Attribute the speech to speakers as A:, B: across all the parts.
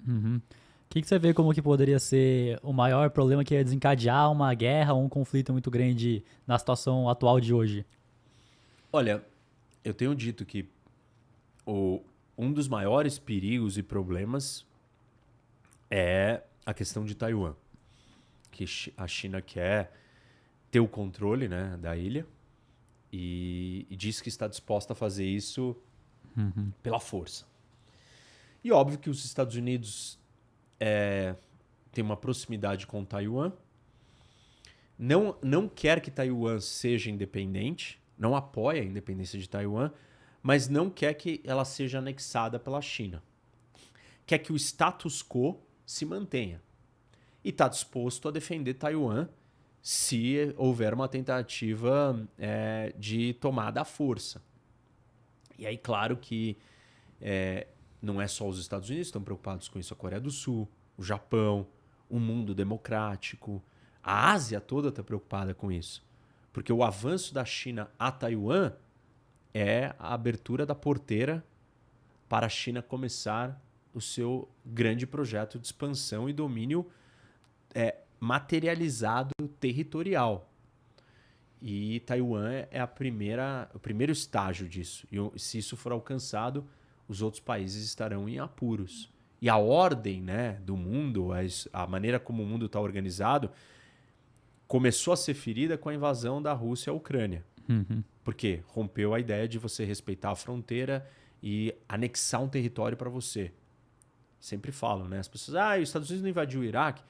A: Uhum. O que você vê como que poderia ser o maior problema que ia desencadear uma guerra ou um conflito muito grande na situação atual de hoje?
B: Olha, eu tenho dito que o, um dos maiores perigos e problemas é a questão de Taiwan, que a China quer ter o controle, né, da ilha e diz que está disposta a fazer isso pela força. E óbvio que os Estados Unidos têm uma proximidade com Taiwan, não quer que Taiwan seja independente, não apoia a independência de Taiwan, mas não quer que ela seja anexada pela China. Quer que o status quo se mantenha. E está disposto a defender Taiwan se houver uma tentativa de tomada à força. E aí, claro que não é só os Estados Unidos que estão preocupados com isso, a Coreia do Sul, o Japão, o mundo democrático. A Ásia toda está preocupada com isso. Porque o avanço da China a Taiwan é a abertura da porteira para a China começar o seu grande projeto de expansão e domínio materializado territorial. E Taiwan é o primeiro estágio disso. E se isso for alcançado, os outros países estarão em apuros. E a ordem, né, do mundo, a maneira como o mundo está organizado, começou a ser ferida com a invasão da Rússia à Ucrânia.
A: Uhum.
B: Porque rompeu a ideia de você respeitar a fronteira e anexar um território para você. Sempre falam, né? As pessoas, os Estados Unidos não invadiu o Iraque.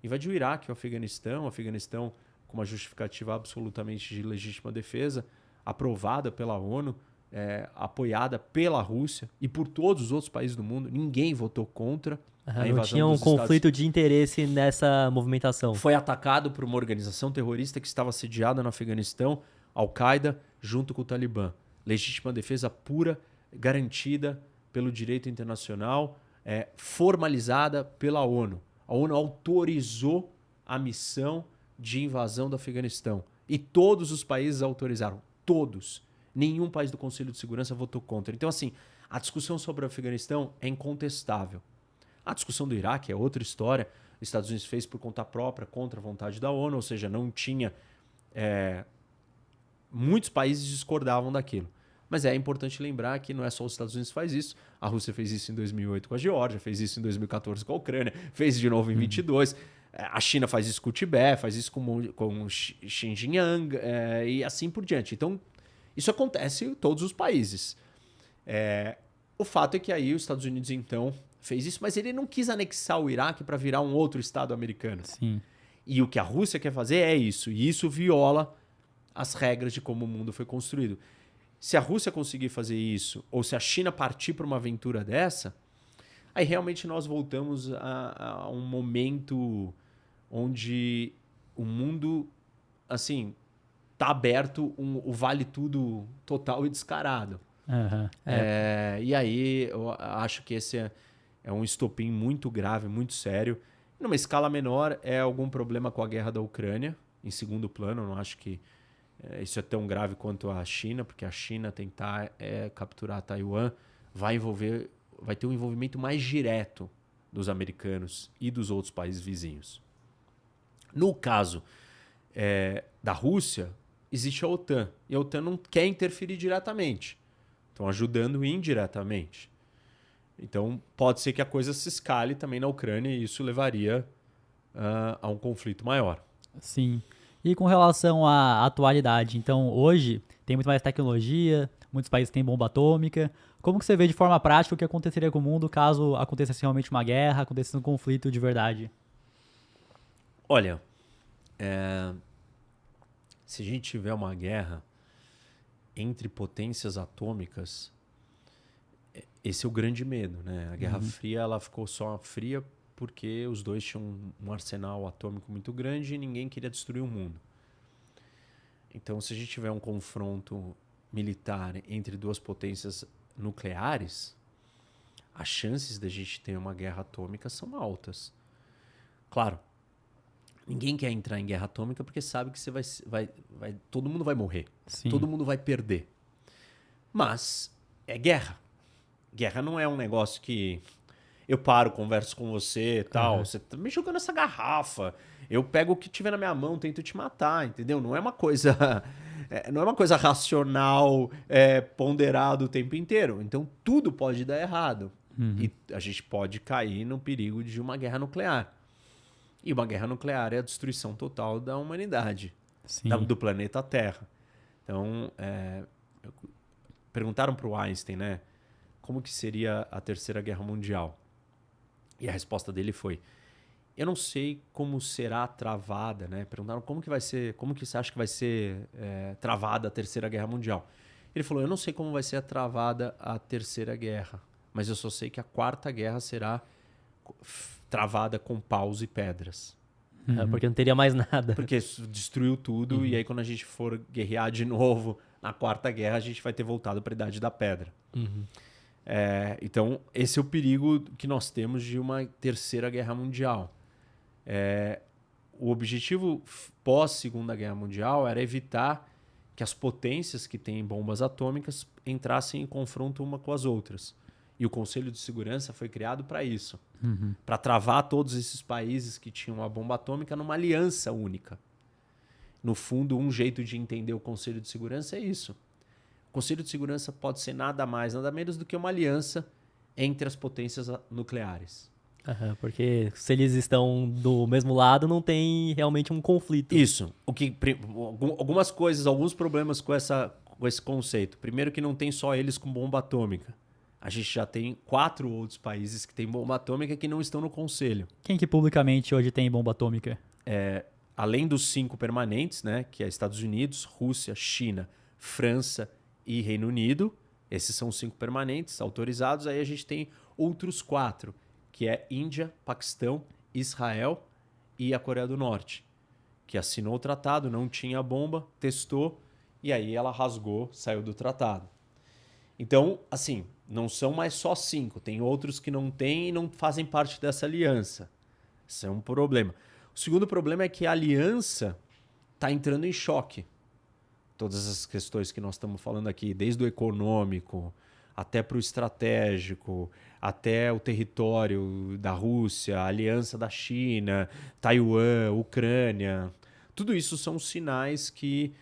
B: Invadiu o Iraque, o Afeganistão com uma justificativa absolutamente de legítima defesa, aprovada pela ONU, apoiada pela Rússia e por todos os outros países do mundo. Ninguém votou contra a
A: Não
B: invasão
A: tinha um
B: dos Estados Unidos.
A: conflito de interesse nessa movimentação.
B: Foi atacado por uma organização terrorista que estava sediada no Afeganistão, Al-Qaeda, junto com o Talibã. Legítima defesa pura, garantida pelo direito internacional, formalizada pela ONU. A ONU autorizou a missão de invasão do Afeganistão. E todos os países autorizaram. Todos. Nenhum país do Conselho de Segurança votou contra. Então, assim, a discussão sobre o Afeganistão é incontestável. A discussão do Iraque é outra história. Os Estados Unidos fez por conta própria, contra a vontade da ONU, ou seja, não tinha... muitos países discordavam daquilo. Mas é importante lembrar que não é só os Estados Unidos que faz isso. A Rússia fez isso em 2008 com a Geórgia, fez isso em 2014 com a Ucrânia, fez de novo em 2022. A China faz isso com o Tibete, faz isso com Xinjiang e assim por diante. Então, isso acontece em todos os países. O fato é que aí os Estados Unidos, então, fez isso, mas ele não quis anexar o Iraque para virar um outro estado americano.
A: Sim.
B: E o que a Rússia quer fazer é isso. E isso viola as regras de como o mundo foi construído. Se a Rússia conseguir fazer isso, ou se a China partir para uma aventura dessa, aí realmente nós voltamos a um momento onde o mundo, assim, tá aberto o vale tudo total e descarado.
A: Uhum.
B: E aí eu acho que esse é um estopim muito grave, muito sério. Numa escala menor, é algum problema com a guerra da Ucrânia, em segundo plano. Eu não acho que isso é tão grave quanto a China, porque a China tentar capturar Taiwan vai ter um envolvimento mais direto dos americanos e dos outros países vizinhos. No caso da Rússia, existe a OTAN. E a OTAN não quer interferir diretamente. Estão ajudando indiretamente. Então, pode ser que a coisa se escale também na Ucrânia e isso levaria a um conflito maior.
A: Sim. E com relação à atualidade, então hoje tem muito mais tecnologia, muitos países têm bomba atômica. Como que você vê de forma prática o que aconteceria com o mundo caso acontecesse realmente uma guerra, acontecesse um conflito de verdade?
B: Olha, se a gente tiver uma guerra entre potências atômicas, esse é o grande medo, né? A Guerra Fria ela ficou só fria porque os dois tinham um arsenal atômico muito grande e ninguém queria destruir o mundo. Então, se a gente tiver um confronto militar entre duas potências nucleares, as chances da gente ter uma guerra atômica são altas. Claro, ninguém quer entrar em guerra atômica porque sabe que todo mundo vai morrer.
A: Sim.
B: Todo mundo vai perder. Mas é guerra. Guerra não é um negócio que... eu paro, converso com você e tal. Você tá me jogando essa garrafa. Eu pego o que tiver na minha mão, tento te matar, entendeu? Não é uma coisa, não é uma coisa racional, ponderada o tempo inteiro. Então tudo pode dar errado. E a gente pode cair no perigo de uma guerra nuclear. E uma guerra nuclear é a destruição total da humanidade, do planeta Terra. Então, perguntaram para o Einstein, né? Como que seria a Terceira Guerra Mundial? E a resposta dele foi: eu não sei como será travada, né? Perguntaram como que você acha que vai ser travada a Terceira Guerra Mundial? Ele falou: eu não sei como vai ser travada a Terceira Guerra, mas eu só sei que a Quarta Guerra será travada com paus e pedras.
C: Porque não teria mais nada.
B: Porque destruiu tudo e aí quando a gente for guerrear de novo na Quarta Guerra, a gente vai ter voltado para a Idade da Pedra. Então, esse é o perigo que nós temos de uma Terceira Guerra Mundial. O objetivo pós-Segunda Guerra Mundial era evitar que as potências que têm bombas atômicas entrassem em confronto uma com as outras. E o Conselho de Segurança foi criado para isso. Para travar todos esses países que tinham uma bomba atômica numa aliança única. No fundo, um jeito de entender o Conselho de Segurança é isso. O Conselho de Segurança pode ser nada mais, nada menos do que uma aliança entre as potências nucleares.
C: Porque se eles estão do mesmo lado, não tem realmente um conflito.
B: Isso. Algumas coisas, alguns problemas com esse conceito. Primeiro que não tem só eles com bomba atômica. A gente já tem 4 outros países que têm bomba atômica que não estão no Conselho.
A: Quem que publicamente hoje tem bomba atômica?
B: Além dos 5 permanentes, né, que é Estados Unidos, Rússia, China, França e Reino Unido. Esses são os 5 permanentes autorizados. Aí a gente tem outros 4, que é Índia, Paquistão, Israel e a Coreia do Norte, que assinou o tratado, não tinha bomba, testou e aí ela rasgou, saiu do tratado. Então, assim, não são mais só 5. Tem outros que não têm e não fazem parte dessa aliança. Isso é um problema. O segundo problema é que a aliança está entrando em choque. Todas as questões que nós estamos falando aqui, desde o econômico, até para o estratégico, até o território da Rússia, a aliança da China, Taiwan, Ucrânia. Tudo isso são sinais que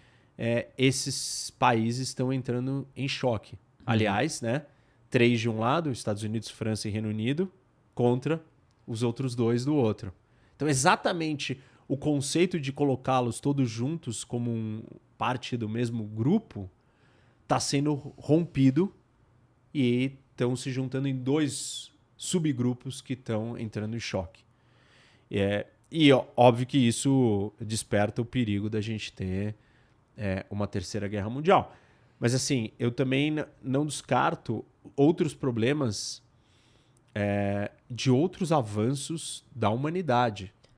B: esses países estão entrando em choque. Aliás, né, 3 de um lado, Estados Unidos, França e Reino Unido, contra os outros 2 do outro. Então, exatamente o conceito de colocá-los todos juntos como parte do mesmo grupo está sendo rompido e estão se juntando em 2 subgrupos que estão entrando em choque. E óbvio que isso desperta o perigo da gente ter uma Terceira Guerra Mundial. Mas assim, eu também não descarto outros problemas de outros avanços da humanidade.